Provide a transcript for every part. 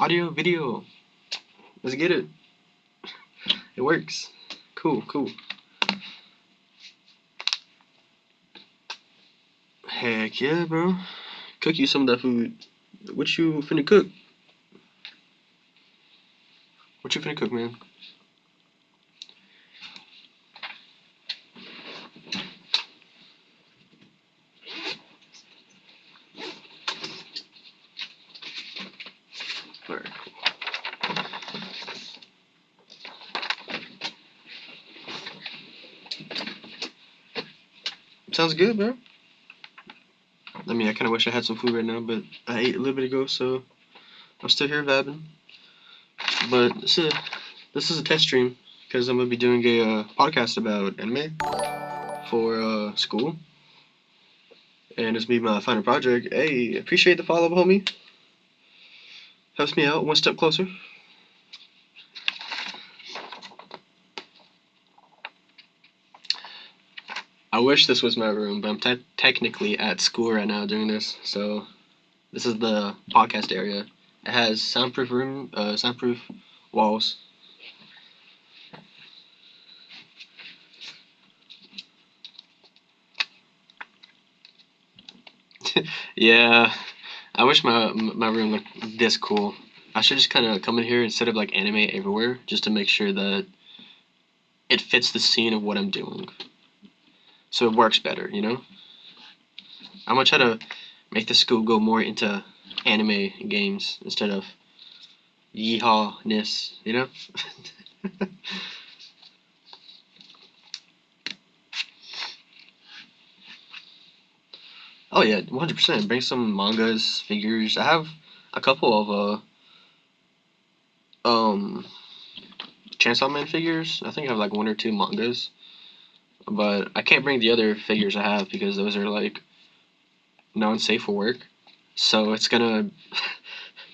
Audio, video. Let's get it. It works. Cool, cool. Heck yeah, bro. Cook you some of that food. What you finna cook? What you finna cook, man? Alright, sounds good, bro. I mean, I kind of wish I had some food right now, but I ate a little bit ago, so I'm still here vabbing. But this is a test stream because I'm gonna be doing a podcast about anime for school, and it's be my final project. Hey, appreciate the follow, homie. Helps me out one step closer. I wish this was my room, but I'm technically at school right now doing this. So this is the podcast area. It has soundproof room, soundproof walls. Yeah, I wish my room looked this cool. I should just kind of come in here instead of like anime everywhere, just to make sure that it fits the scene of what I'm doing, so it works better. You know, I'm gonna try to make the school go more into anime games instead of yeehaw-ness. You know. Oh yeah, 100%. Bring some mangas, figures. I have a couple of Chainsaw Man figures. I think I have like one or two mangas, but I can't bring the other figures I have because those are like non-safe for work. So it's gonna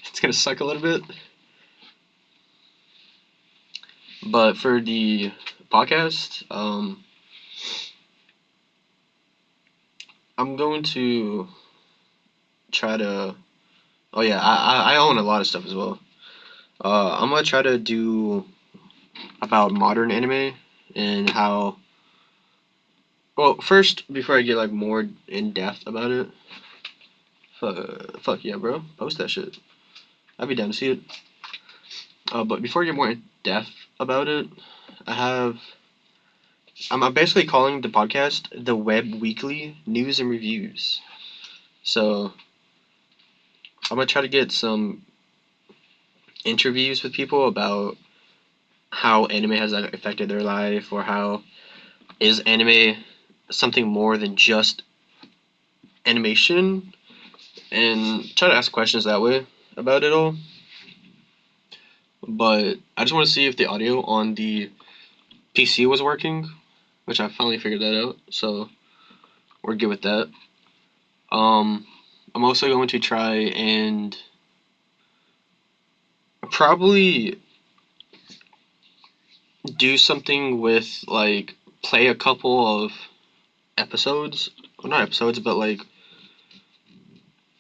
it's gonna suck a little bit. But for the podcast, I'm going to try to. Oh yeah, I own a lot of stuff as well. I'm gonna try to do about modern anime and how. Well, first, before I get like more in depth about it, fuck yeah, bro, post that shit. I'd be down to see it. But before I get more in depth about it, I have. I'm basically calling the podcast the Web Weekly News and Reviews. So I'm gonna try to get some interviews with people about how anime has affected their life, or how is anime something more than just animation, and try to ask questions that way about it all. But I just want to see if the audio on the PC was working, which I finally figured that out. So we're good with that. Um, I'm also going to try and probably do something with like play a couple of episodes, well, not episodes, but like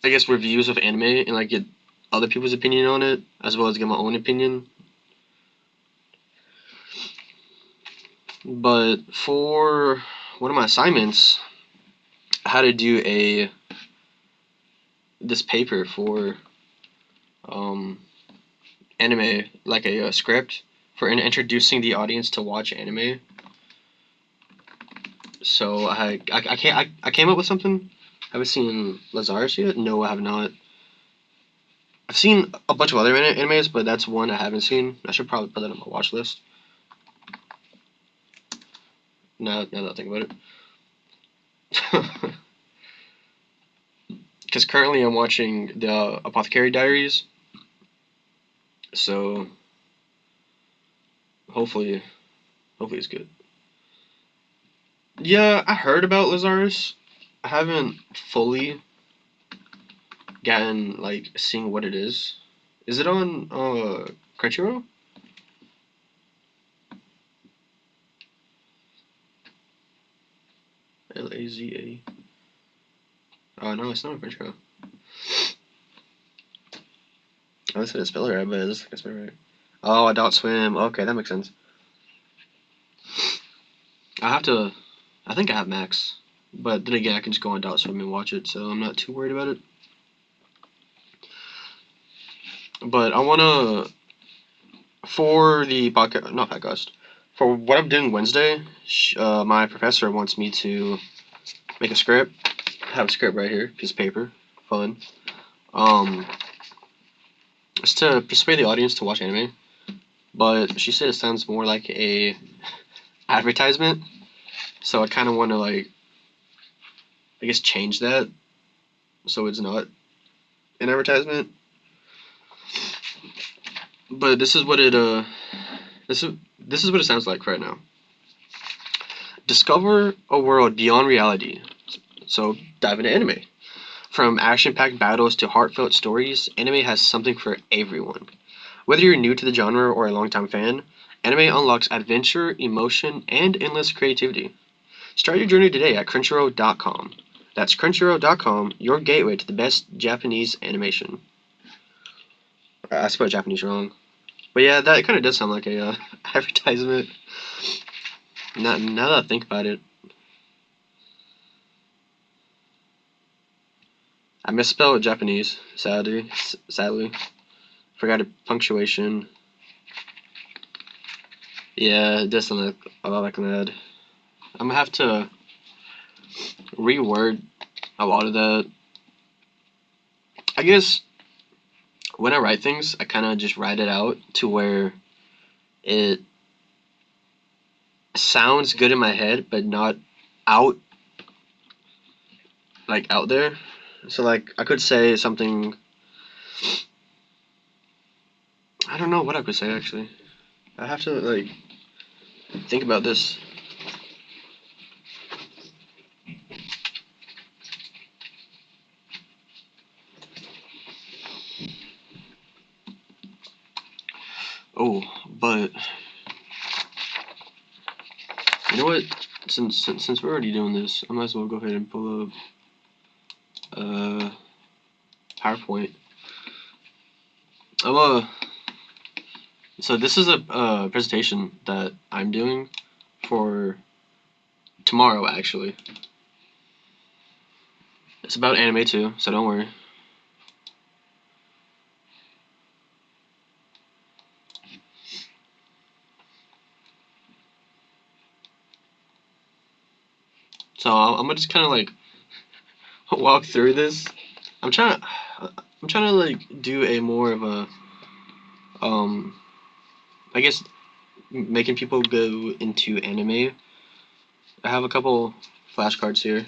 I guess reviews of anime and like get other people's opinion on it as well as get my own opinion. But for one of my assignments, I had to do a this paper for um, anime, like a script for introducing the audience to watch anime. So I came up with something. Have you seen Lazarus yet? No, I have not. I've seen a bunch of other animes, but that's one I haven't seen. I should probably put that on my watch list. Now that I think about it. Because currently I'm watching the Apothecary Diaries. So hopefully, hopefully it's good. Yeah, I heard about Lazarus. I haven't fully gotten like seeing what it is. Is it on Crunchyroll? Laza. Oh no, it's not on Crunchyroll. I was gonna spell it right, but it looks like I spelled it right. Oh, Adult Swim. Okay, that makes sense. I have to. I think I have Max, but then again, I can just go on Adult Swim and watch it, so I'm not too worried about it. But I wanna for the podcast, not podcast, for what I'm doing Wednesday. My professor wants me to make a script. I have a script right here, piece of paper, fun. It's to persuade the audience to watch anime, but she said it sounds more like a advertisement, so I kind of want to like, I guess, change that so it's not an advertisement. But this is what it this is what it sounds like right now. Discover a world beyond reality. So dive into anime. From action-packed battles to heartfelt stories, anime has something for everyone. Whether you're new to the genre or a longtime fan, anime unlocks adventure, emotion, and endless creativity. Start your journey today at Crunchyroll.com. That's Crunchyroll.com, your gateway to the best Japanese animation. I spelled Japanese wrong. But yeah, that kind of does sound like a advertisement. Now that I think about it. I misspelled Japanese, sadly. Forgot a punctuation. Yeah, it does sound like a lot like an ad. I'm gonna have to reword a lot of that. I guess when I write things, I kind of just write it out to where it sounds good in my head, but not out, like out there. So like I could say something. I don't know what I could say actually. I have to like think about this. Oh, but you know what? Since we're already doing this, I might as well go ahead and pull up PowerPoint. So this is a presentation that I'm doing for tomorrow actually. It's about anime too, so don't worry. So I'm gonna just kind of like walk through this. I'm trying to like do a more of a I guess making people go into anime. I have a couple flashcards here.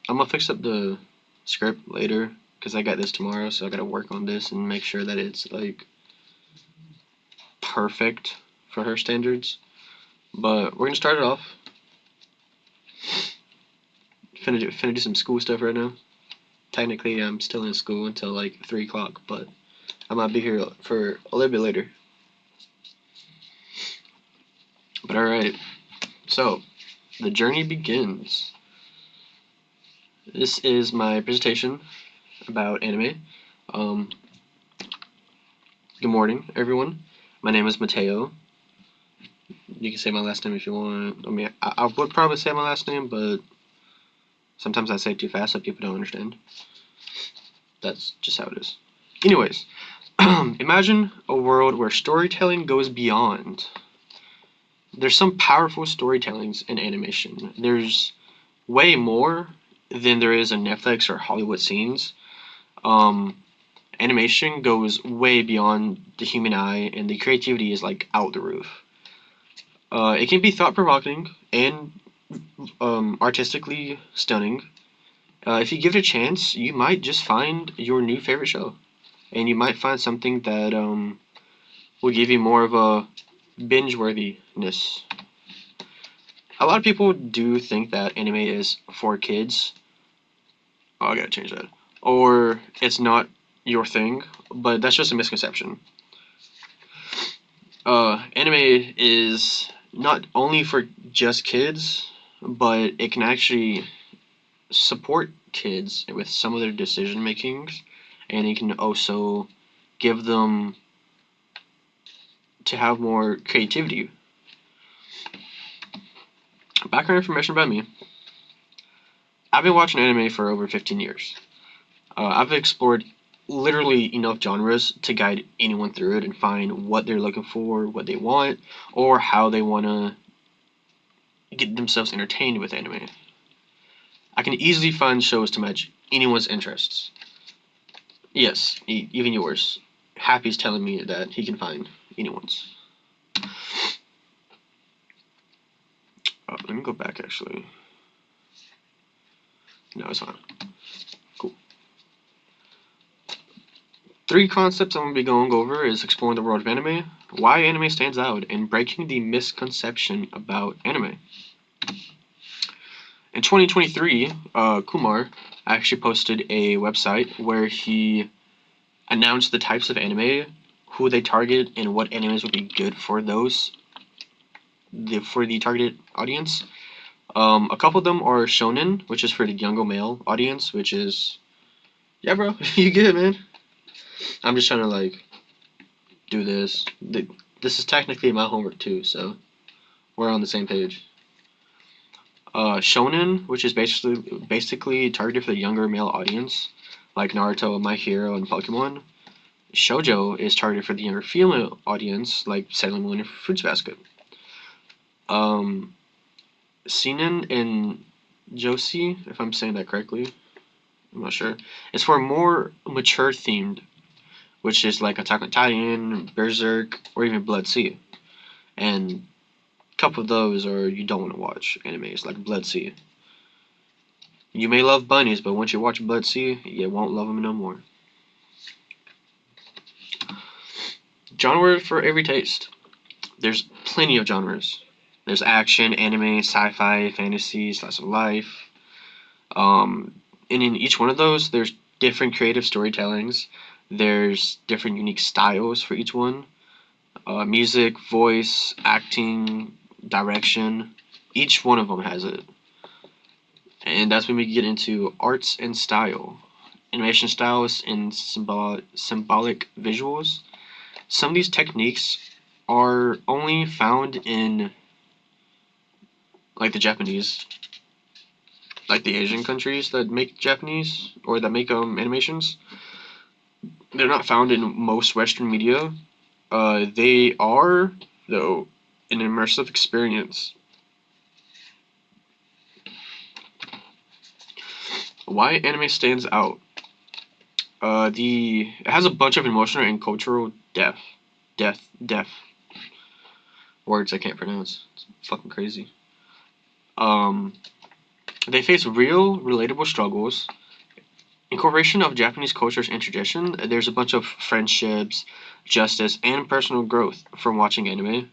I'm gonna fix up the script later because I got this tomorrow, so I gotta work on this and make sure that it's like perfect for her standards. But we're gonna start it off. Finna do some school stuff right now. Technically, I'm still in school until like 3 o'clock, but I might be here for a little bit later. But alright, so the journey begins. This is my presentation about anime. Good morning, everyone. My name is Mateo. You can say my last name if you want. I mean, I would probably say my last name, but sometimes I say it too fast so people don't understand. That's just how it is. Anyways, imagine a world where storytelling goes beyond. There's some powerful storytellings in animation. There's way more than there is in Netflix or Hollywood scenes. Animation goes way beyond the human eye, and the creativity is like out the roof. It can be thought-provoking and artistically stunning. If you give it a chance, you might just find your new favorite show, and you might find something that will give you more of a binge-worthiness. A lot of people do think that anime is for kids. Oh, I gotta change that. Or it's not your thing, but that's just a misconception. Anime is not only for just kids, but it can actually support kids with some of their decision makings and it can also give them to have more creativity. Background information about me. I've been watching anime for over 15 years. I've explored literally enough genres to guide anyone through it and find what they're looking for, what they want, or how they want to get themselves entertained with anime. I can easily find shows to match anyone's interests. Yes, even yours. Happy's telling me that he can find anyone's. Let me go back actually. No, it's fine. Cool. 3 concepts I'm going to be going over is exploring the world of anime, why anime stands out, and breaking the misconception about anime. In 2023, Kumar actually posted a website where he announced the types of anime, who they target, and what animes would be good for for the targeted audience. A couple of them are shonen, which is for the younger male audience, which is, yeah, bro, you get it, man. I'm just trying to like do this. This is technically my homework too, so we're on the same page. Shonen, which is basically targeted for the younger male audience, like Naruto, My Hero, and Pokemon. Shoujo is targeted for the younger female audience, like Sailor Moon and Fruits Basket. Seinen and Josie, if I'm saying that correctly, I'm not sure. It's for more mature themed, which is like Attack on Titan, Berserk, or even Blood Sea. And a couple of those are you don't want to watch animes like Blood Sea. You may love bunnies, but once you watch Blood Sea, you won't love them no more. Genre for every taste. There's plenty of genres. There's action, anime, sci-fi, fantasy, slice of life. And in each one of those, there's different creative storytellings. There's different unique styles for each one. Music, voice, acting, direction. Each one of them has it. And that's when we get into arts and style. Animation styles and symbolic visuals. Some of these techniques are only found in like the Japanese, like the Asian countries that make Japanese or that make animations. They're not found in most Western media. They are, though, an immersive experience. Why anime stands out? It has a bunch of emotional and cultural depth. Words I can't pronounce. It's fucking crazy. They face real, relatable struggles. Incorporation of Japanese cultures and tradition. There's a bunch of friendships, justice, and personal growth from watching anime.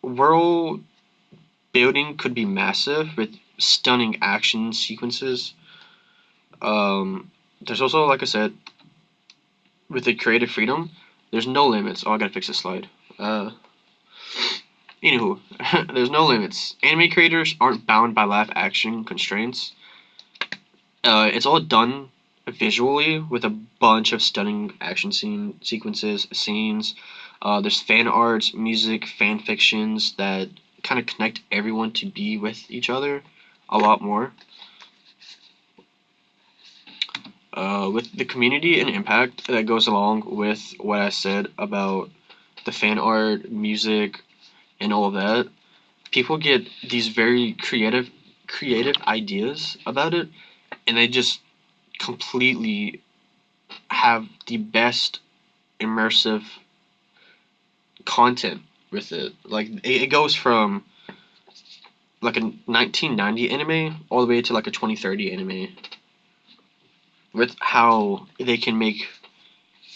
World building could be massive with stunning action sequences. There's also, like I said, with the creative freedom, there's no limits. Oh, I gotta fix this slide. Anywho, there's no limits. Anime creators aren't bound by live action constraints. It's all done visually with a bunch of stunning action sequences, scenes. There's fan arts, music, fan fictions that kind of connect everyone to be with each other a lot more. With the community and impact that goes along with what I said about the fan art, music, and all of that, people get these very creative ideas about it, and they just completely have the best immersive content with it. Like it goes from like a 1990 anime all the way to like a 2030 anime with how they can make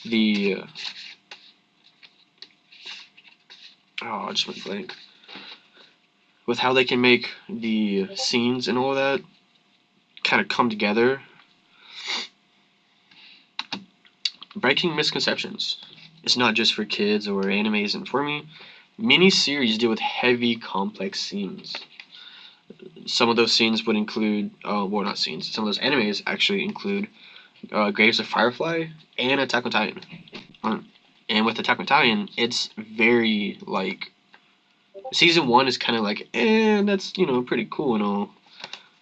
the I just went blank. With how they can make the scenes and all that kind of come together. Breaking misconceptions. It's not just for kids or anime isn't for me. Many series deal with heavy, complex scenes. Some of those scenes would include, well, not scenes. Some of those animes actually include Graves of Firefly, and Attack on Titan. And with Attack on Titan, it's very like season 1 is kind of like, that's pretty cool and all,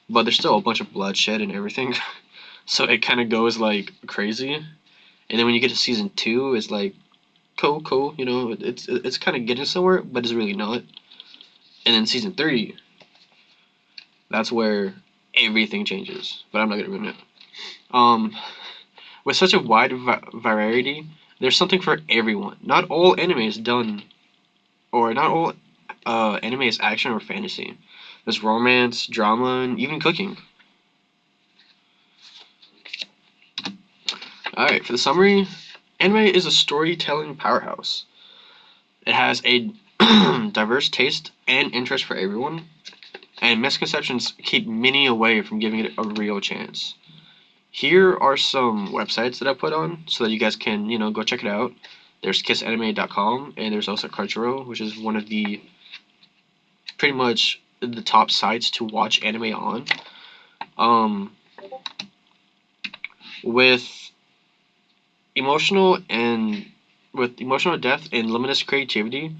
but there's still a bunch of bloodshed and everything, so it kind of goes like crazy. And then when you get to season 2, it's like cool, it's kind of getting somewhere, but it's really not. And then season 3, that's where everything changes. But I'm not gonna ruin it. With such a wide variety, there's something for everyone. Not all anime is done, or not all anime is action or fantasy. There's romance, drama, and even cooking. Alright, for the summary, anime is a storytelling powerhouse. It has a diverse taste and interest for everyone, and misconceptions keep many away from giving it a real chance. Here are some websites that I put on so that you guys can, go check it out. There's kissanime.com, and there's also Crunchyroll, which is one of the pretty much the top sites to watch anime on. With emotional depth and limitless creativity,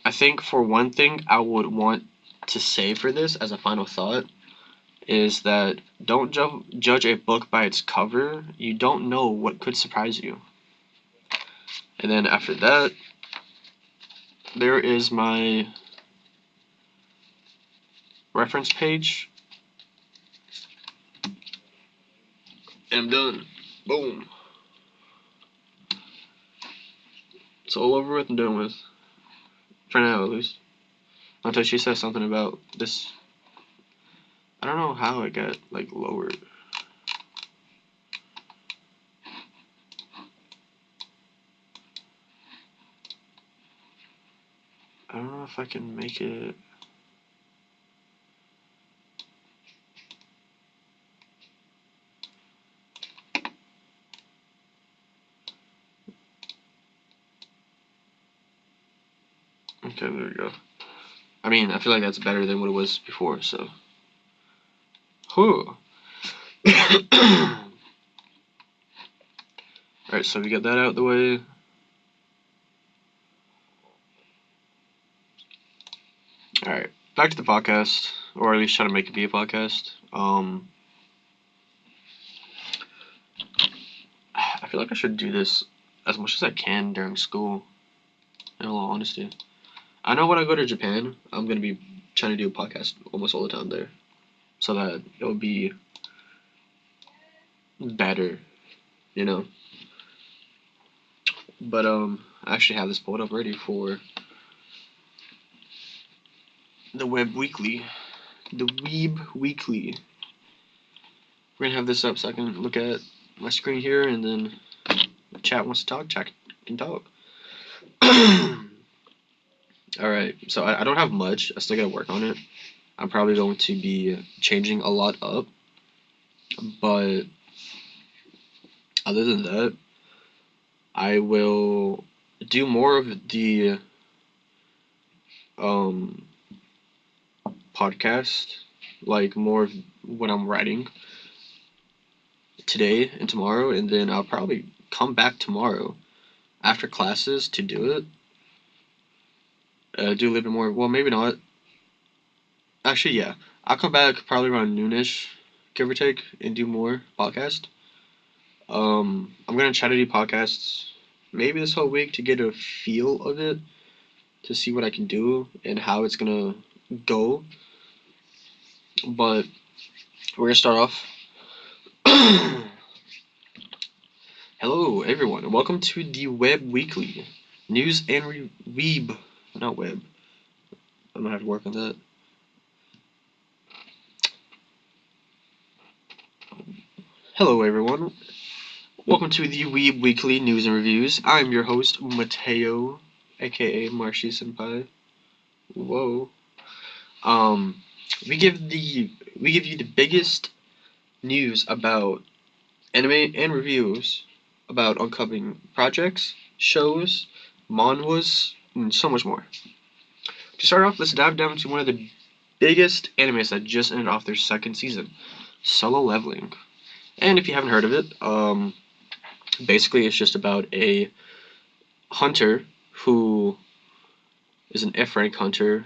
I think for one thing I would want to say for this as a final thought is that don't judge a book by its cover. You don't know what could surprise you. And then after that, there is my reference page. And I'm done. Boom. It's all over with and done with. For now, at least. Until she says something about this. I don't know how it got, like, lowered. I don't know if I can make it. Okay, there we go. I mean, I feel like that's better than what it was before, so. Whew. Alright, so we got that out of the way. Alright, back to the podcast, or at least try to make it be a podcast. I feel like I should do this as much as I can during school, in all honesty. I know when I go to Japan, I'm going to be trying to do a podcast almost all the time there, so that it will be better, But, I actually have this pulled up ready for the Web Weekly. The Weeb Weekly. We're going to have this up so I can look at my screen here, and then if chat wants to talk, chat can talk. Alright, so I don't have much. I still gotta work on it. I'm probably going to be changing a lot up. But other than that, I will do more of the podcast, like more of what I'm writing today and tomorrow, and then I'll probably come back tomorrow after classes to do it. Do a little bit more. Well, maybe not. Actually, yeah. I'll come back probably around noonish, give or take, and do more podcast. I'm gonna try to do podcasts maybe this whole week to get a feel of it, to see what I can do and how it's gonna go. But we're gonna start off. Hello, everyone, and welcome to the Web Weekly news and weeb, not web. I'm gonna have to work on that. Hello, everyone. Welcome to the Weeb Weekly News and Reviews. I'm your host, Mateo, aka Marshy Senpai. Whoa. We give you the biggest news about anime and reviews about upcoming projects, shows, manhwas, and so much more. To start off, let's dive down to one of the biggest animes that just ended off their second season, Solo Leveling. And if you haven't heard of it, basically it's just about a hunter who is an F-rank hunter,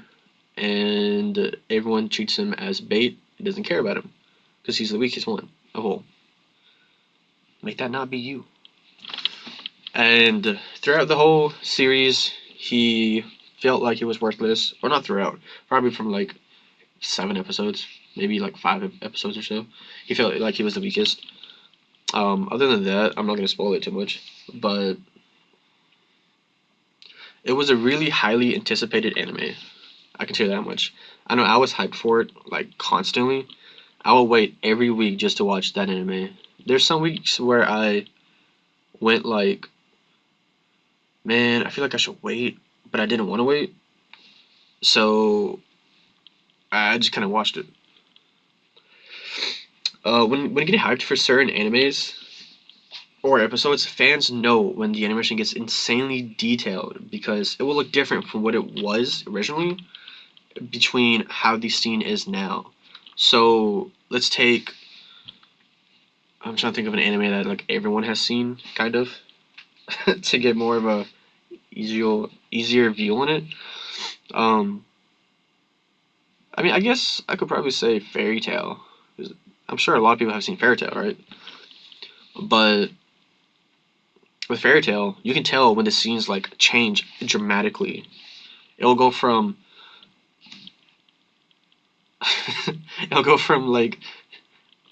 and everyone treats him as bait. He doesn't care about him because he's the weakest one of all. Make that not be you. And throughout the whole series, he felt like he was worthless, or not throughout, probably from like 7 episodes, maybe like 5 episodes or so. He felt like he was the weakest. Other than that, I'm not gonna spoil it too much, but it was a really highly anticipated anime. I can tell you that much. I know I was hyped for it like constantly. I will wait every week just to watch that anime. There's some weeks where I went like, man, I feel like I should wait, but I didn't want to wait, so I just kind of watched it. When getting hyped for certain animes or episodes, fans know when the animation gets insanely detailed because it will look different from what it was originally between how the scene is now. So let's take. I'm trying to think of an anime that like everyone has seen, kind of, to get more of a easier view on it. Um, I mean, I guess I could probably say Fairy Tail. I'm sure a lot of people have seen Fairy Tail, right? But with Fairy Tail, you can tell when the scenes like change dramatically. It'll go from it'll go from like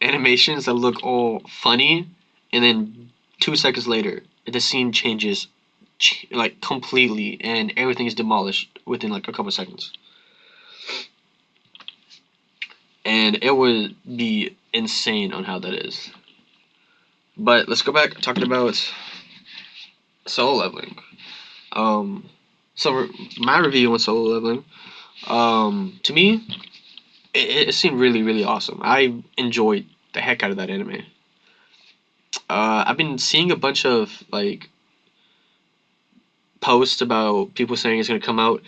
animations that look all funny, and then 2 seconds later, the scene changes like completely, and everything is demolished within like a couple seconds. And it would be insane on how that is. But let's go back talking about Solo Leveling. Um, so my review on Solo Leveling, to me, it seemed really awesome. I enjoyed the heck out of that anime. I've been seeing a bunch of like posts about people saying it's gonna come out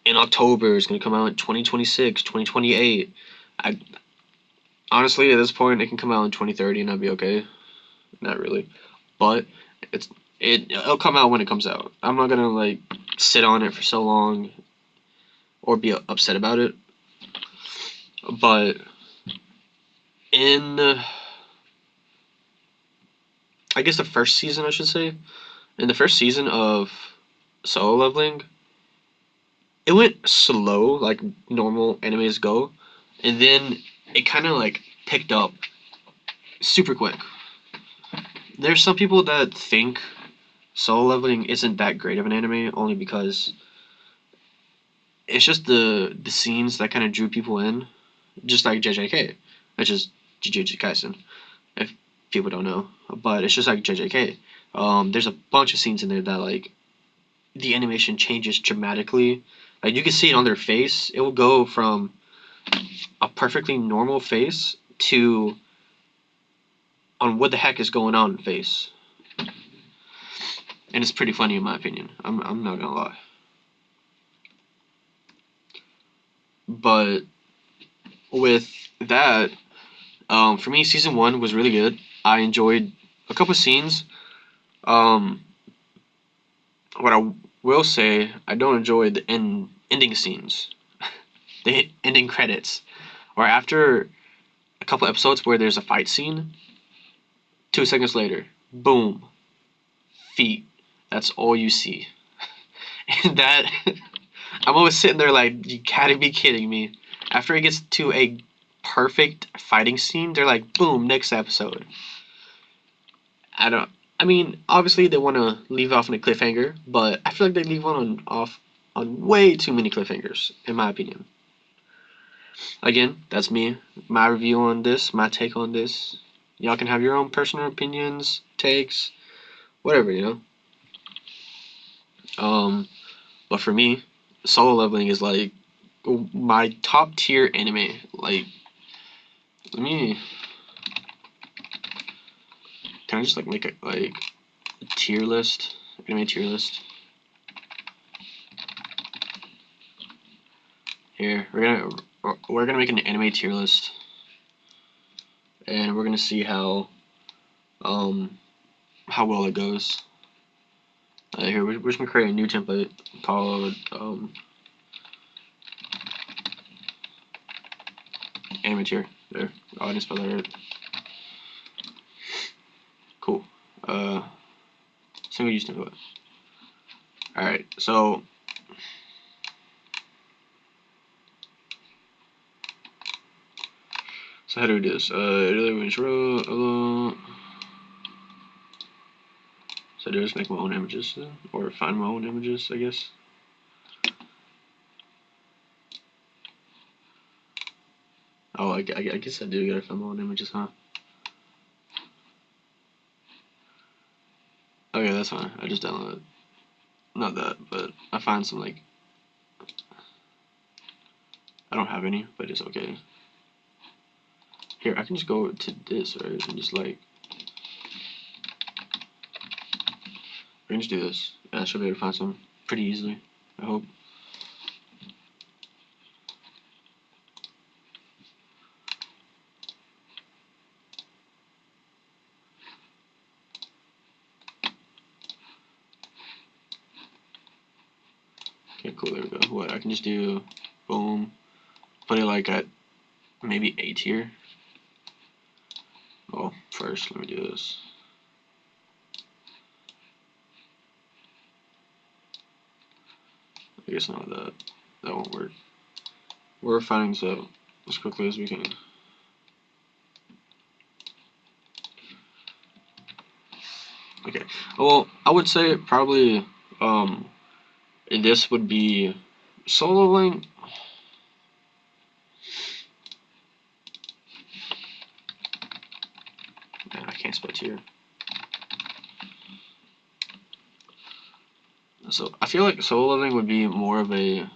in October. It's gonna come out in 2026, 2028. I honestly, at this point, it can come out in 2030 and I'd be okay. Not really, but it's it'll come out when it comes out. I'm not gonna like sit on it for so long or be upset about it. But in I guess the first season, I should say, in the first season of Solo Leveling, it went slow like normal animes go, and then it kind of like picked up super quick. There's some people that think Solo Leveling isn't that great of an anime only because it's just the scenes that kind of drew people in, just like JJK, which is Jujutsu Kaisen, if people don't know. But it's just like JJK. There's a bunch of scenes in there that like the animation changes dramatically. Like you can see it on their face. It will go from a perfectly normal face to on what the heck is going on face, and it's pretty funny in my opinion. I'm not gonna lie. But with that, for me, season one was really good. I enjoyed a couple scenes. Um, what I will say, I don't enjoy the ending scenes, the ending credits, or after a couple episodes where there's a fight scene. 2 seconds later, boom, feet. That's all you see. And that I'm always sitting there like, you gotta be kidding me. After it gets to a perfect fighting scene, they're like, boom, next episode. I don't. I mean, obviously they want to leave off on a cliffhanger, but I feel like they leave off on way too many cliffhangers, in my opinion. Again, that's me. My review on this, my take on this. Y'all can have your own personal opinions, takes, whatever, you know. But for me, Solo Leveling is like my top tier anime. Like, let me. Can I just like make a tier list? Anime tier list. Here, we're gonna make an anime tier list, and we're gonna see how how well it goes. Here, we're just gonna create a new template called amateur. There. Oh, I didn't spell that right. Cool. Single use template. Alright, so how do we do this? So I do is make my own images, or find my own images, I guess. Oh, I guess I do gotta find my own images, huh? Okay, that's fine. I just downloaded. Not that, but I find some, like, I don't have any, but it's okay. Here, I can just go to this, right? And just, like, I can just do this. And I should be able to find some pretty easily, I hope. Okay, cool, there we go. What, I can just do, boom, put it, like, at maybe A tier. Well, first, let me do this. I guess not that. That won't work. We're finding this out as quickly as we can. Okay. Well, I would say probably this would be Solo Link. Man, I can't spell tier. So I feel like Solo Leveling would be more of a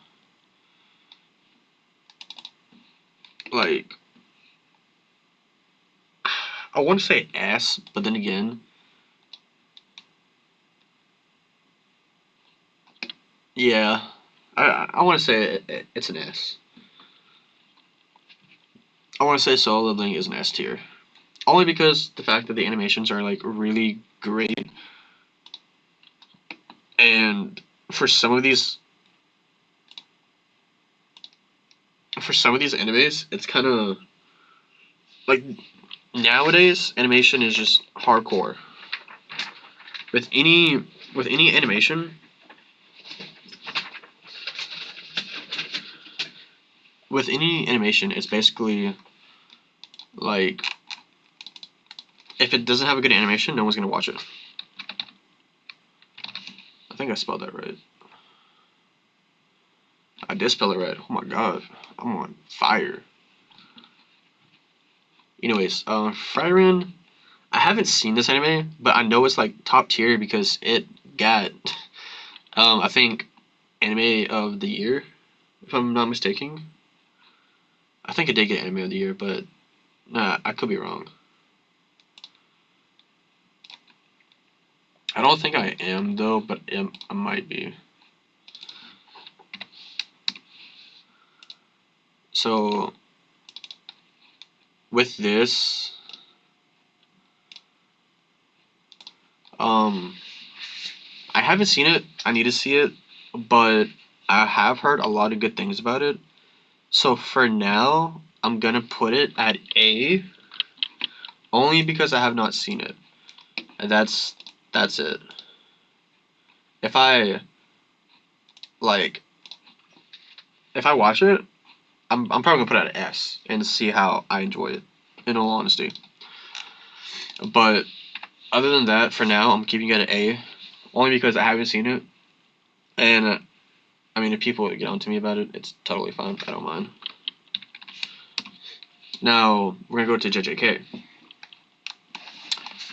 like I want to say S, but then again, yeah, I want to say it's an S. I want to say Solo Leveling is an S tier, only because the fact that the animations are like really great, and for some of these animes, it's kind of like nowadays animation is just hardcore. With any animation, it's basically like if it doesn't have a good animation, no one's gonna watch it. I think I spelled that right. I did spell it right. Oh my god, I'm on fire. Anyways, Frieren, I haven't seen this anime, but I know it's like top tier because it got, I think, anime of the year, if I'm not mistaken. I think it did get anime of the year, but nah, I could be wrong. I don't think I am though, but I might be. So with this, I haven't seen it. I need to see it, but I have heard a lot of good things about it. So for now, I'm gonna put it at A, only because I have not seen it. And that's it. If I like, if I watch it, I'm probably gonna put it at S and see how I enjoy it. In all honesty, but other than that, for now, I'm keeping it at A, only because I haven't seen it. And I mean, if people get on to me about it, it's totally fine. I don't mind. Now we're gonna go to JJK.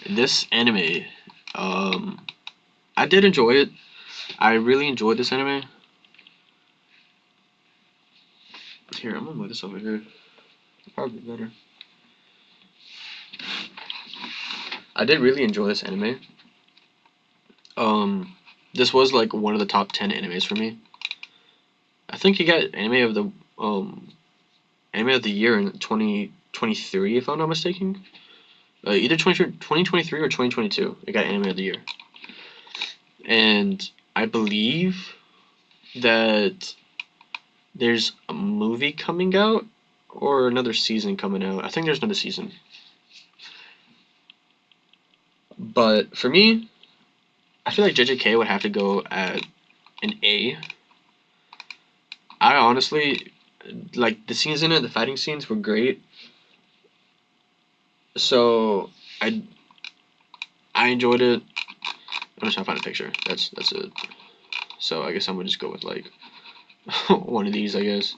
This anime, I did enjoy it. I really enjoyed this anime. Here, I'm gonna move this over here. Probably better. I did really enjoy this anime. This was like one of the top 10 animes for me. I think he got anime of the year in 2023, if I'm not mistaken. either 2023 or 2022. It got Anime of the Year. And I believe that there's a movie coming out or another season coming out. I think there's another season. But for me, I feel like JJK would have to go at an A. I honestly like the scenes in it. The fighting scenes were great. So I enjoyed it. I'm just trying to find a picture. That's it. So I guess I'm gonna just go with like one of these. I guess.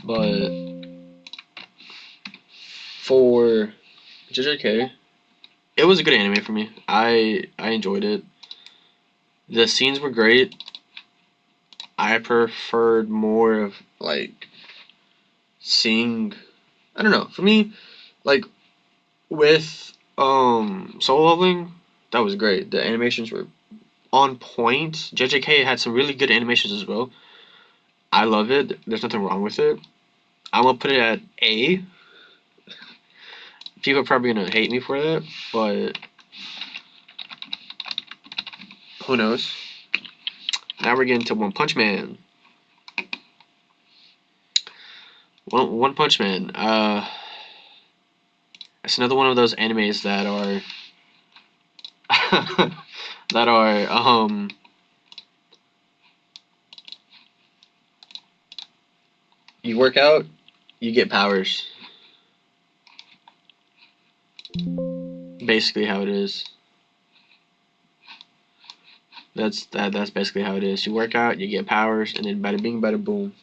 But for JJK, it was a good anime for me. I enjoyed it. The scenes were great. I preferred more of like seeing. I don't know. For me, like with Solo Leveling, that was great. The animations were on point. JJK had some really good animations as well. I love it. There's nothing wrong with it. I'm gonna put it at A. People are probably gonna hate me for that, but who knows? Now we're getting to One Punch Man. One Punch Man. It's another one of those animes that are that are you work out, you get powers. Basically how it is. That's basically how it is. You work out, you get powers, and then bada bing bada boom,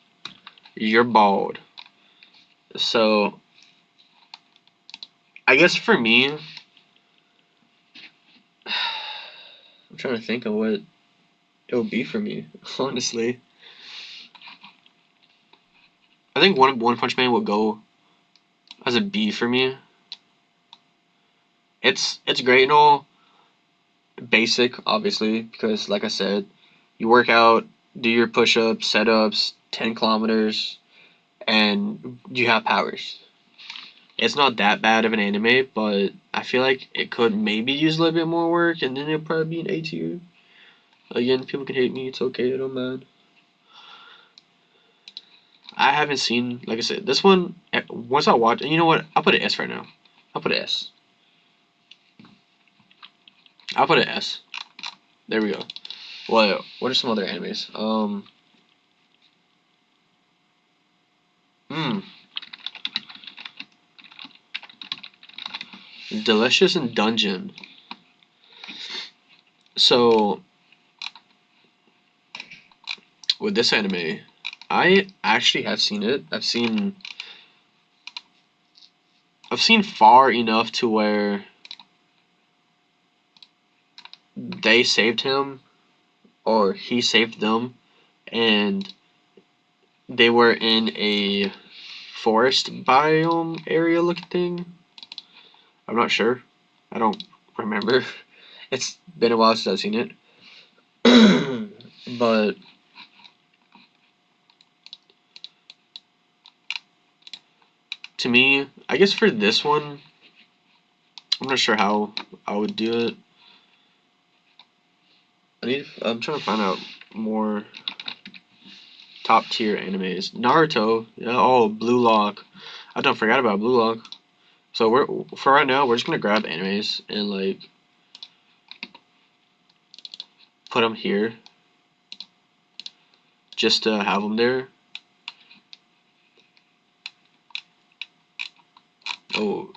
you're bald. So I guess for me, I'm trying to think of what it would be for me, honestly. I think One Punch Man would go as a B for me. It's great and all, basic obviously because like I said, you work out, do your push-ups, set-ups, 10 kilometers, and you have powers. It's not that bad of an anime, but I feel like it could maybe use a little bit more work, and then it'll probably be an A tier. Again, people can hate me. It's okay. I don't mind. I haven't seen, like I said, this one. Once I watch, you know what? I'll put an S right now. I'll put an S. I'll put an S. There we go. What are some other animes? Hmm. Delicious and Dungeon. So with this anime, I actually have seen it. I've seen far enough to where they saved him or he saved them, and they were in a forest biome area looking thing. I'm not sure. I don't remember. It's been a while since I've seen it. But to me, I guess for this one, I'm not sure how I would do it. I'm trying to find out more top tier animes. Naruto, yeah, oh, Blue Lock. I don't forget about Blue Lock. So for right now, we're just gonna grab animes and like put them here, just to have them there. Oh,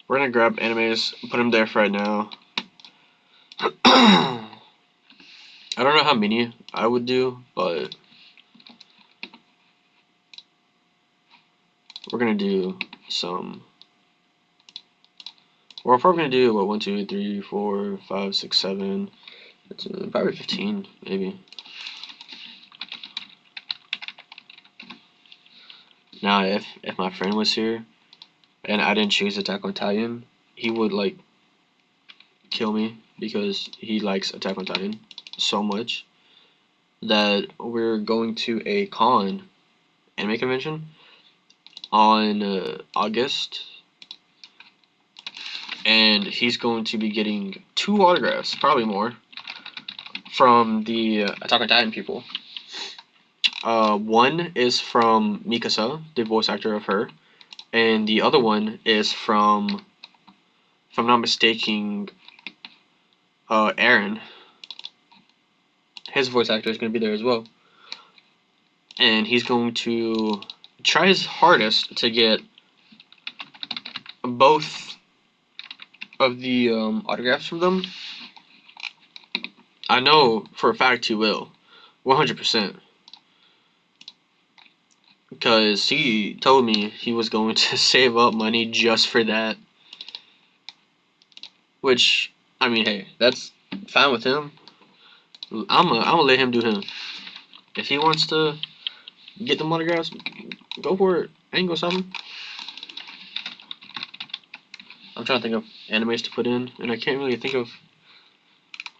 we're gonna grab animes, put them there for right now. I don't know how many I would do, but we're gonna do some. We're probably gonna do what 1, 2, 3, 4, 5, 6, 7. It's probably 15, maybe. Now, if my friend was here and I didn't choose Attack on Titan, he would like kill me because he likes Attack on Titan so much. that we're going to a anime convention on August, and he's going to be getting 2 autographs, probably more, from the Attack on Titan people. One is from Mikasa, the voice actor of her, and the other one is from, if I'm not mistaken, Eren. His voice actor is going to be there as well. And he's going to try his hardest to get both of the autographs from them. I know for a fact he will. 100%. Because he told me he was going to save up money just for that. Which, I mean, hey, that's fine with him. I'm gonna let him do him. If he wants to get them autographs, go for it. I ain't gonna stop him. I'm trying to think of animes to put in, and I can't really think of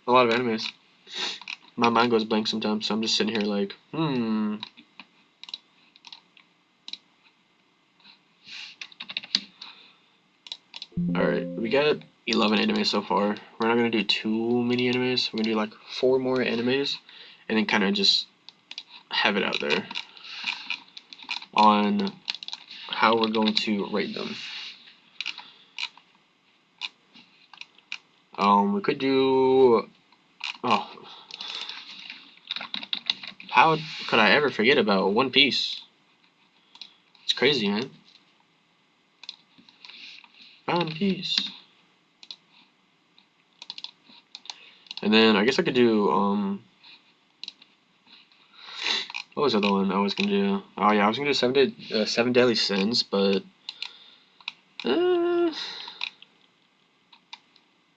a lot of animes. My mind goes blank sometimes, so I'm just sitting here like, Alright, we got 11 animes so far. We're not gonna do too many animes. We're gonna do like 4 more animes, and then kind of just have it out there on how we're going to rate them. We could do. Oh, how could I ever forget about One Piece? It's crazy, man. One Piece. And then I guess I could do what was the other one I was gonna do? Oh yeah, I was gonna do Seven Deadly Sins, but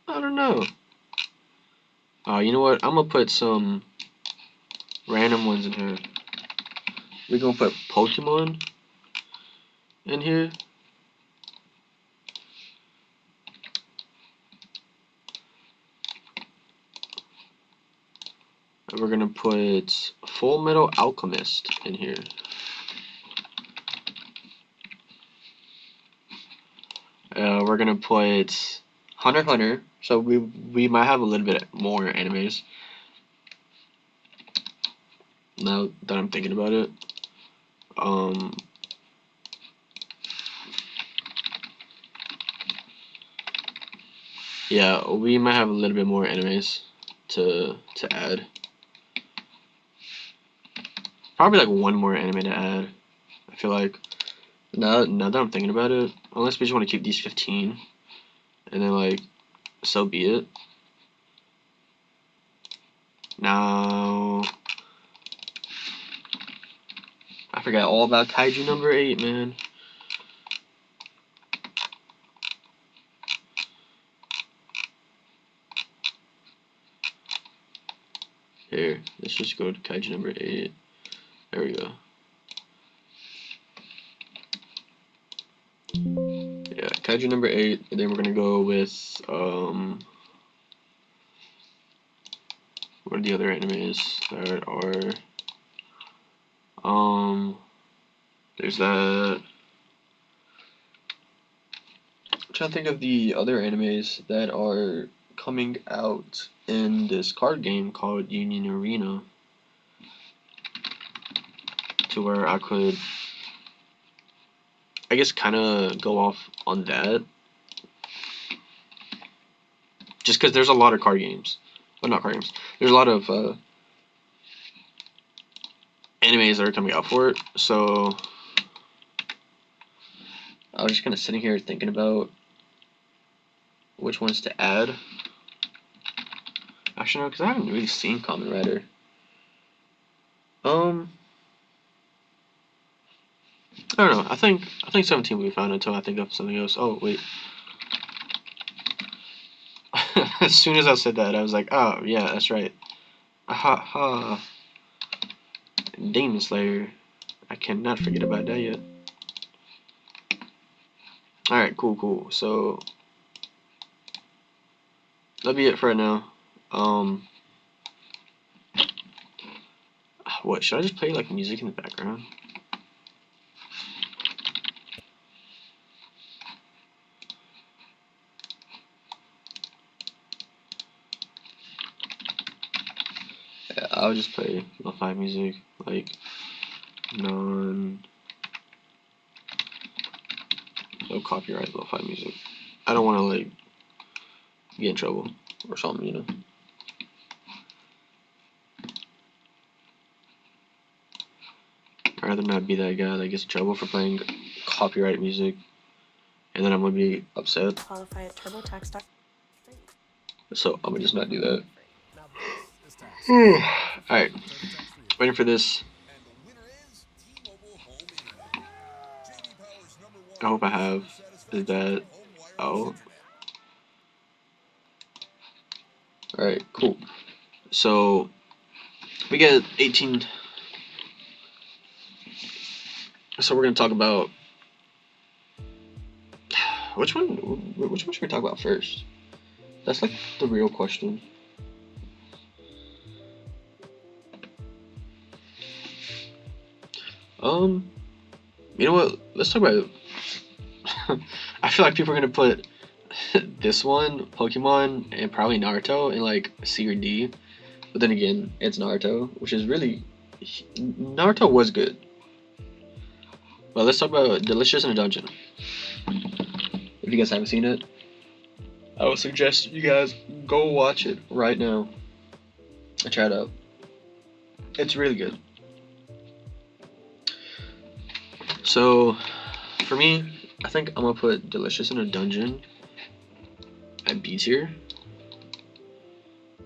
I don't know. You know what? I'm gonna put some random ones in here. We're gonna put Pokemon in here. And we're gonna put Full Metal Alchemist in here. We're gonna put Hunter x Hunter. So we might have a little bit more animes. Now that I'm thinking about it. Yeah, we might have a little bit more animes to add. Probably like one more anime to add. I feel like now that I'm thinking about it, unless we just want to keep these 15, and then like so be it. Now I forgot all about Kaiju number 8, man. Here, let's just go to Kaiju number 8. There we go. Yeah, Kaiju number 8, and then we're gonna go with what are the other animes that are there's that. I'm trying to think of the other animes that are coming out in this card game called Union Arena, to where I could, I guess, kind of go off on that. Just because there's a lot of card games. Well, not card games. There's a lot of animes that are coming out for it. So I was just kind of sitting here thinking about which ones to add. Actually, no, because I haven't really seen Kamen Rider. I don't know. I think 17 will be fine until I think of something else. Oh wait. As soon as I said that, I was like, oh yeah, that's right. Ha ha. Demon Slayer. I cannot forget about that yet. Alright, cool. So that'll be it for right now. What, should I just play like music in the background? Yeah, I'll just play lo-fi music, like no copyright lo-fi music. I don't want to like get in trouble or something, you know. I'd rather not be that guy that gets in trouble for playing copyright music, and then I'm gonna be upset. Qualify at TurboTax. So I'm gonna just not do that. Alright, waiting for this. I hope I have that out. Alright, cool. So we get 18. So we're gonna talk about which one should we talk about first? That's like the real question. You know what? Let's talk about. I feel like people are gonna put this one, Pokemon, and probably Naruto in like C or D. But then again, it's Naruto, which is really Naruto was good. But let's talk about Delicious in a Dungeon. If you guys haven't seen it, I would suggest you guys go watch it right now. I tried it out. It's really good. So, for me, I think I'm gonna put Delicious in a Dungeon at B tier.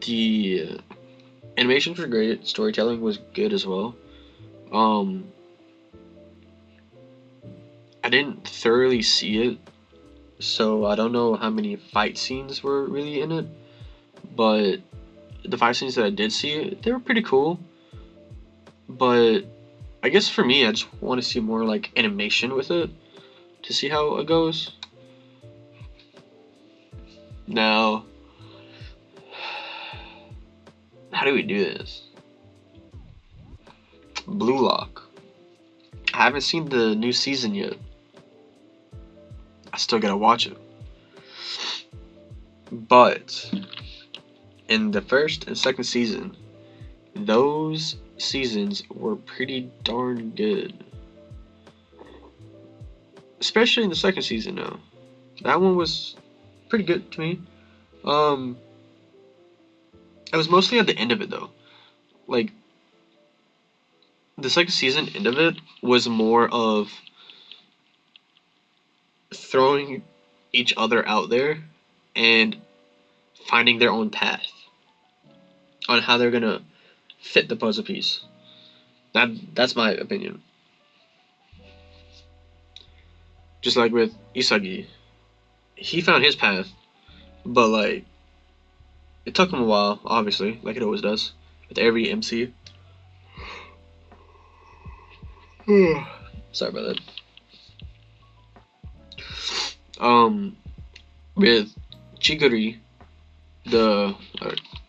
The animations were great. Storytelling was good as well. I didn't thoroughly see it, so I don't know how many fight scenes were really in it. But the fight scenes that I did see, they were pretty cool. But I guess for me, I just want to see more like animation with it to see how it goes. Now, how do we do this? Blue Lock. I haven't seen the new season yet. I still gotta watch it. But in the first and second season, those seasons were pretty darn good. Especially in the second season now. That one was pretty good to me. It was mostly at the end of it though. Like the second season end of it was more of throwing each other out there and finding their own path on how they're gonna fit the puzzle piece. That's my opinion. Just like with Isagi, he found his path, but like it took him a while, obviously, like it always does with every MC. Sorry about that. With Chiguri, I don't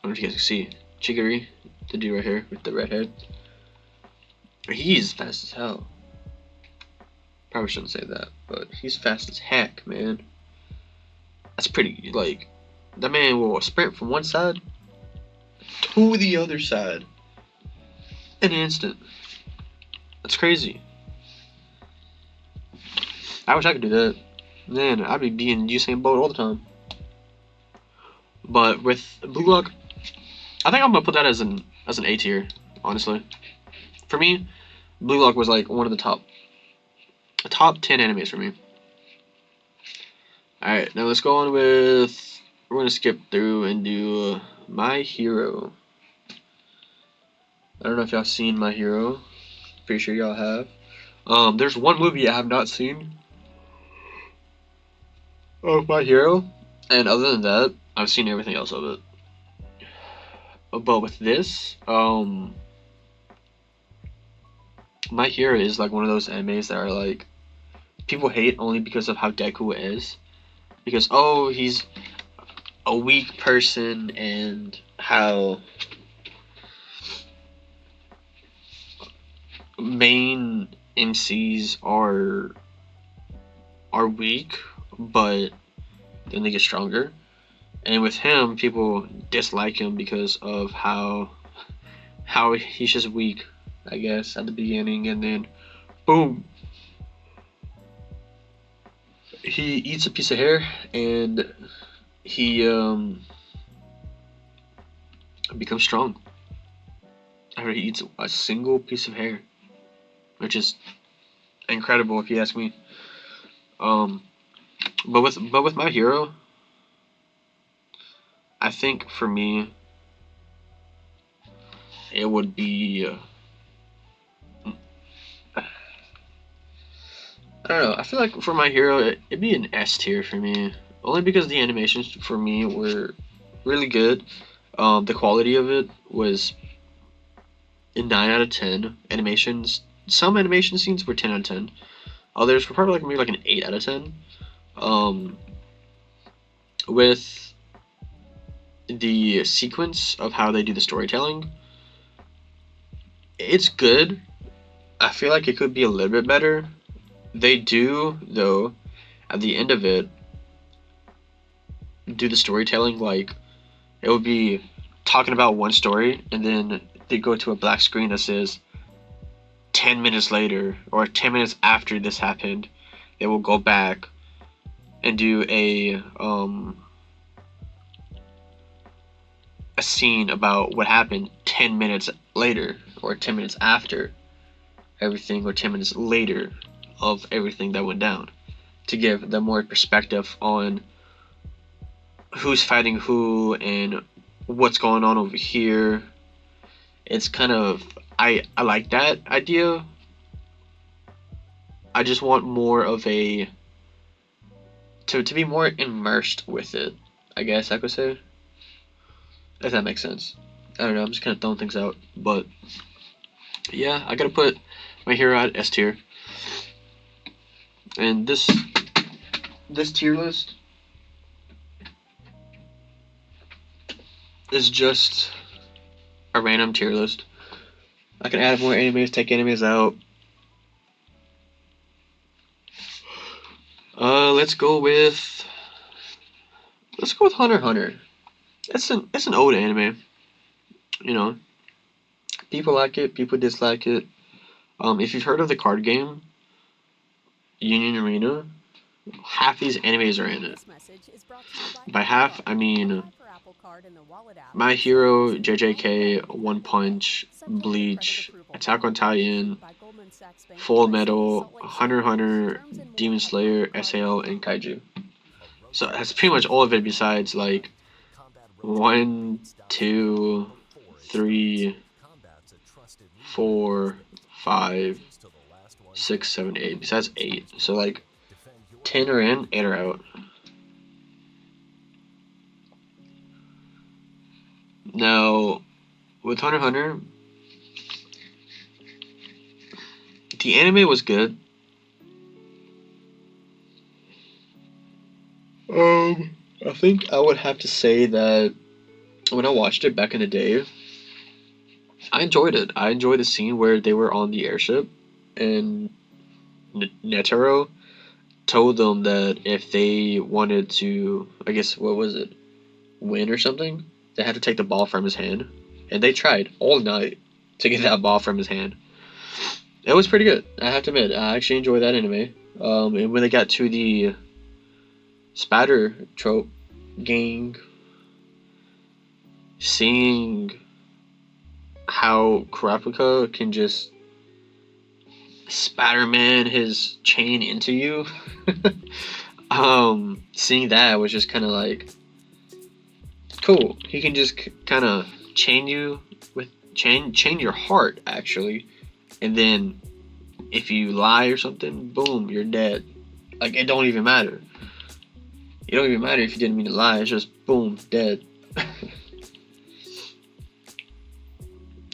know if you guys can see Chiguri, the dude right here with the red hair. He's fast as hell. Probably shouldn't say that, but he's fast as heck, man. That's pretty, like, that man will sprint from one side to the other side in an instant. That's crazy. I wish I could do that. Man, I'd be being Usain Bolt all the time. But with Blue Lock, I think I'm gonna put that as an A tier, honestly. For me, Blue Lock was like one of the top 10 animes for me. Alright, now let's go on with, we're gonna skip through and do My Hero. I don't know if y'all seen My Hero. Pretty sure y'all have. There's one movie I have not seen of My Hero, and other than that, I've seen everything else of it. But with this, My Hero is like one of those animes that are like people hate only because of how Deku is. Because oh, he's a weak person and how main MCs are weak, but then they get stronger. And with him, people dislike him because of how he's just weak, I guess, at the beginning, and then boom, he eats a piece of hair, and he becomes strong after he eats a single piece of hair, which is incredible if you ask me. Um, but with my hero, I think for me it would be I don't know. I feel like for my hero, it'd be an S tier for me, only because the animations for me were really good. The quality of it was a 9 out of 10. Animations, some animation scenes were 10 out of 10. Others were probably like maybe like an 8 out of 10. Um, with the sequence of how they do the storytelling, it's good. I feel like it could be a little bit better. They do, though, at the end of it, do the storytelling like it would be talking about one story, and then they go to a black screen that says 10 minutes later or 10 minutes after this happened. They will go back and do a scene about what happened 10 minutes later or 10 minutes after everything or 10 minutes later of everything that went down, to give them more perspective on who's fighting who and what's going on over here. It's kind of I like that idea. I just want more of a to be more immersed with it, I guess I could say. If that makes sense. I don't know, I'm just kinda throwing things out. But yeah, I gotta put my hero at S tier. And this tier list is just a random tier list. I can add more animes, take animes out. Let's go with Hunter x Hunter. It's an old anime, you know. People like it, people dislike it. If you've heard of the card game Union Arena, half these animes are in it. By half, I mean My Hero, JJK, One Punch, Bleach, Attack on Titan, Full Metal, Hunter x Hunter, Demon Slayer, SAO, and Kaiju. So that's pretty much all of it besides like 1, 2, 3, 4, 5, 6, 7, 8. Besides 8. So like 10 are in, 8 are out. Now, with Hunter x Hunter, the anime was good. I think I would have to say that when I watched it back in the day, I enjoyed it. I enjoyed the scene where they were on the airship, and Netero told them that if they wanted to, I guess, what was it, win or something, they had to take the ball from his hand. And they tried all night to get that ball from his hand. It was pretty good, I have to admit. I actually enjoyed that anime. And when they got to the spatter trope gang, seeing how Kurapika can just Spider-Man his chain into you, seeing that was just kind of like cool. He can just kind of chain you with chain your heart actually, and then if you lie or something, boom, you're dead. Like it don't even matter. It don't even matter if you didn't mean to lie. It's just boom, dead.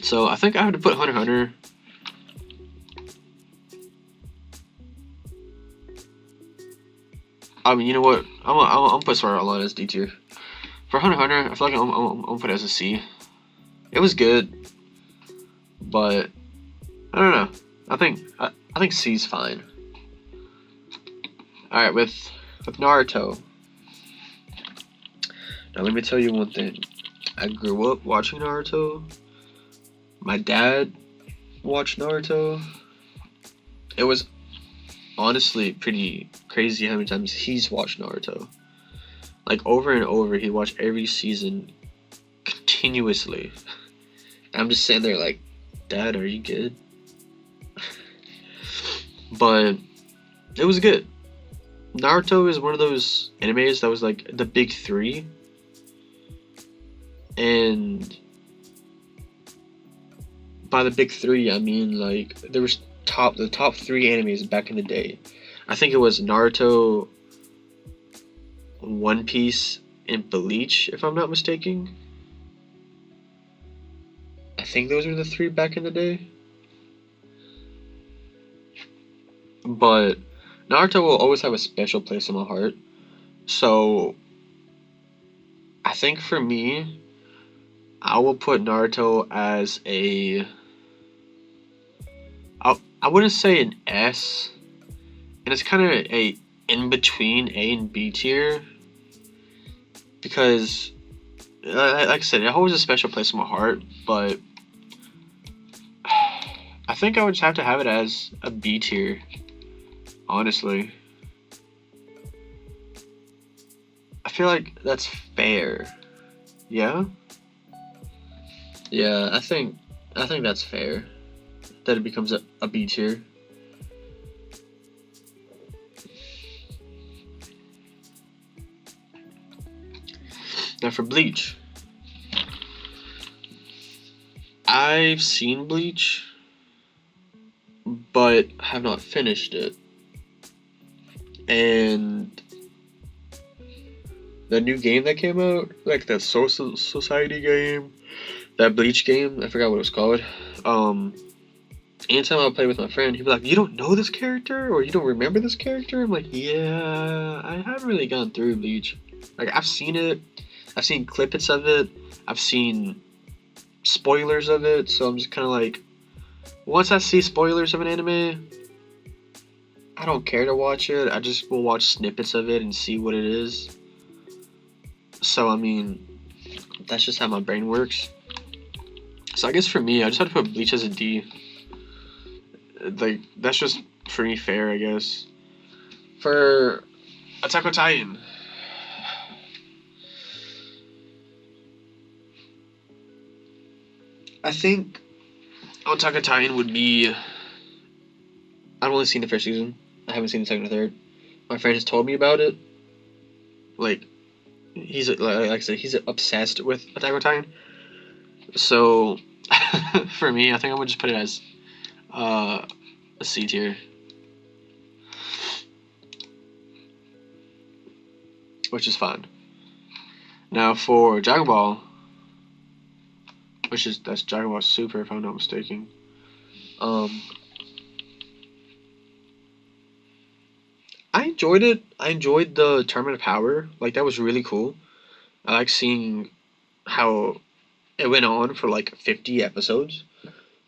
So I think I have to put Hunter x Hunter. I mean, you know what? I'm gonna put Sword Art Online as D tier. For Hunter x Hunter, I feel like I'm gonna put it as a C. It was good, but I don't know. I think C's fine. All right, with Naruto. Now let me tell you one thing. I grew up watching Naruto. My dad watched Naruto. It was honestly pretty crazy how many times he's watched Naruto. Like over and over, he watched every season continuously. I'm just sitting there like, Dad, are you good? But it was good. Naruto is one of those animes that was like the big three. And by the big three, I mean like there was the top three animes back in the day. I think it was Naruto, One Piece, and Bleach, if I'm not mistaken. I think those were the three back in the day. But Naruto will always have a special place in my heart. So I think for me, I will put Naruto as I wouldn't say an S, and it's kind of a in between A and B tier, because like I said, it holds a special place in my heart, but I think I would just have to have it as a B tier, honestly. I feel like that's fair. Yeah? Yeah, I think that's fair. That it becomes a B tier. Now for Bleach. I've seen Bleach, but have not finished it. And the new game that came out, like that Social Society game, that Bleach game, I forgot what it was called. Anytime I play with my friend, he'd be like, "You don't know this character, or you don't remember this character?" I'm like, "Yeah, I haven't really gone through Bleach. Like I've seen it, I've seen clippets of it, I've seen spoilers of it, so I'm just kind of like, once I see spoilers of an anime, I don't care to watch it. I just will watch snippets of it and see what it is. So I mean, that's just how my brain works. So I guess for me, I just had to put Bleach as a D. Like that's just for me fair, I guess. For Attack on Titan, I think Attack on Titan would be. I've only seen the first season. I haven't seen the second or third. My friend has told me about it. Like, like I said, he's obsessed with Attack on Titan. So, for me, I think I would just put it as a C tier. Which is fine. Now for Dragon Ball, that's Dragon Ball Super if I'm not mistaken. I enjoyed it. I enjoyed the Tournament of Power. Like that was really cool. I like seeing how it went on for like 50 episodes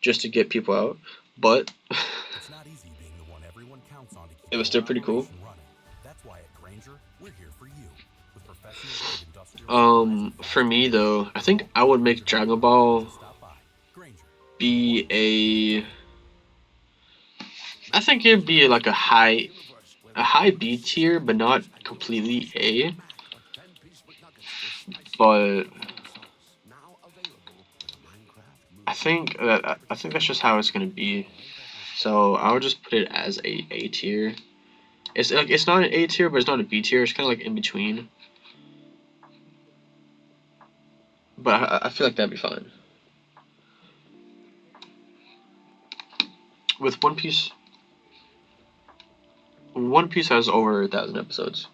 just to get people out, but It's not easy being the one everyone counts on to keep it was still pretty cool. running. That's why at Granger, we're here for you. With professional industrial For me though, I think I would make Dragon Ball be I think it'd be like a high B tier, but not completely A. But I think that's just how it's gonna be. So I would just put it as a tier. It's like it's not an A tier, but it's not a B tier. It's kind of like in between. But I feel like that'd be fine. With One Piece has over 1,000 episodes.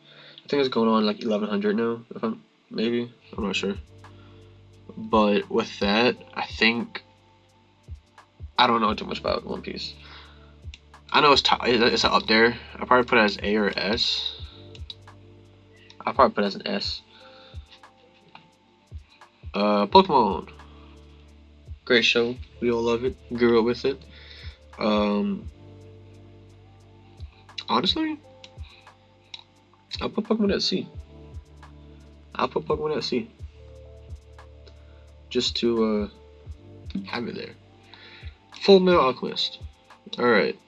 I think it's going on like 1,100 now. I'm not sure. But with that, I think I don't know too much about One Piece. I know it's up there. I'll probably put it as A or S. I'll probably put it as an S. Pokemon. Great show. We all love it. Grew up with it. Um, honestly, I'll put Pokemon at C. I'll put Pokemon at C. Just to have it there. Full Metal Alchemist. Alright.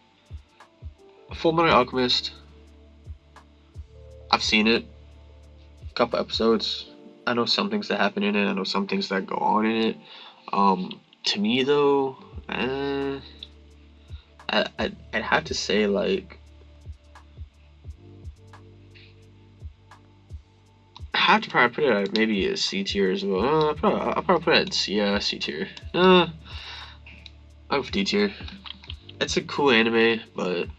Full Metal Alchemist. I've seen it. A couple episodes. I know some things that happen in it. I know some things that go on in it. To me though, I'd have to say like I have to probably put it at maybe a C tier as well. I'll probably put it at C tier. I'll go for D tier. It's a cool anime, but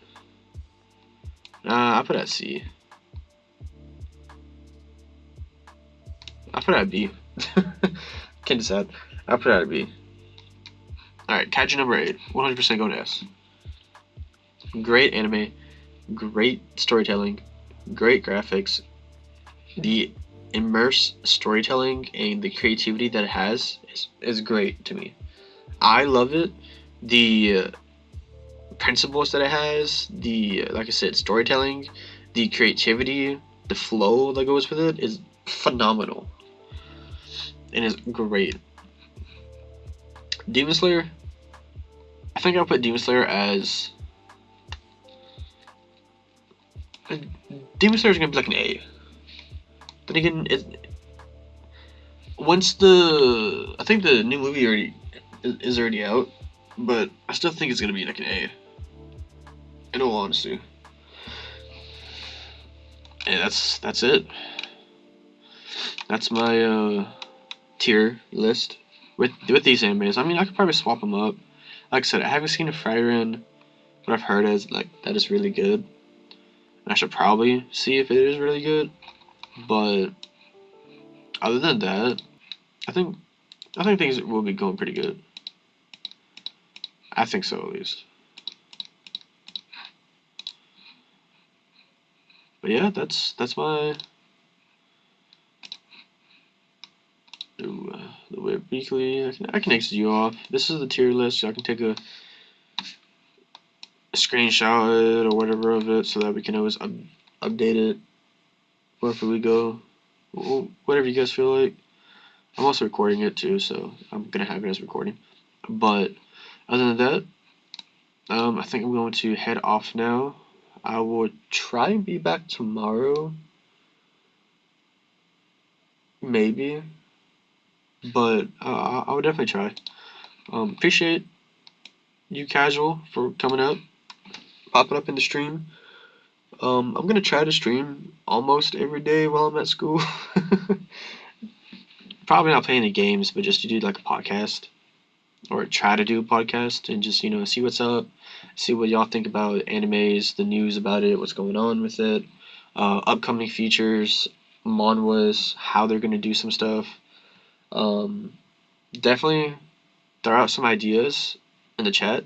I'll put it at C. I'll put it at B. Can't decide. I'll put it at B. Alright, Kaiju number 8. 100% going to S. Great anime, great storytelling, great graphics. The immerse storytelling and the creativity that it has is great to me. I love it. The principles that it has, the like I said, storytelling, the creativity, the flow that goes with it is phenomenal and is great. Demon Slayer, I think I'll put Demon Slayer as Demon Slayer is gonna be like an A. Then again, I think the new movie is already out, but I still think it's gonna be like an A. In all honesty, and that's it. That's my tier list with these animes. I mean, I could probably swap them up. Like I said, I haven't seen a Frieren, but I've heard is like that is really good. And I should probably see if it is really good. But other than that, I think things will be going pretty good. I think so at least. But yeah, that's my the Web Weekly. I can exit you off. This is the tier list, so I can take a screenshot or whatever of it, so that we can always update it wherever we go. Whatever you guys feel like. I'm also recording it too, so I'm gonna have it as recording. But other than that, I think I'm going to head off now. I will try and be back tomorrow. Maybe. But I would definitely try. Appreciate you, Casual, for coming up, popping up in the stream. I'm gonna try to stream almost every day while I'm at school. Probably not playing the games, but just to do like a podcast. Or try to do a podcast and just, see what's up, see what y'all think about animes, the news about it, what's going on with it, upcoming features, manhwas, how they're going to do some stuff. Definitely throw out some ideas in the chat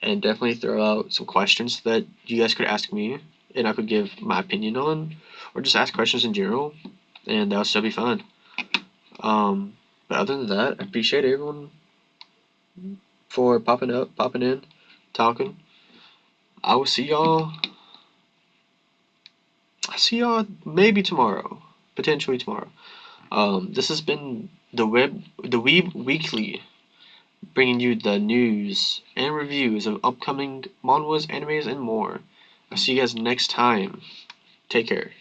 and definitely throw out some questions that you guys could ask me and I could give my opinion on, or just ask questions in general, and that'll still be fun. But other than that, I appreciate everyone for popping up, popping in, talking. I will see y'all. I see y'all maybe tomorrow, potentially tomorrow. This has been the Weeb Weekly, bringing you the news and reviews of upcoming manhwas, animes, and more. I'll see you guys next time. Take care.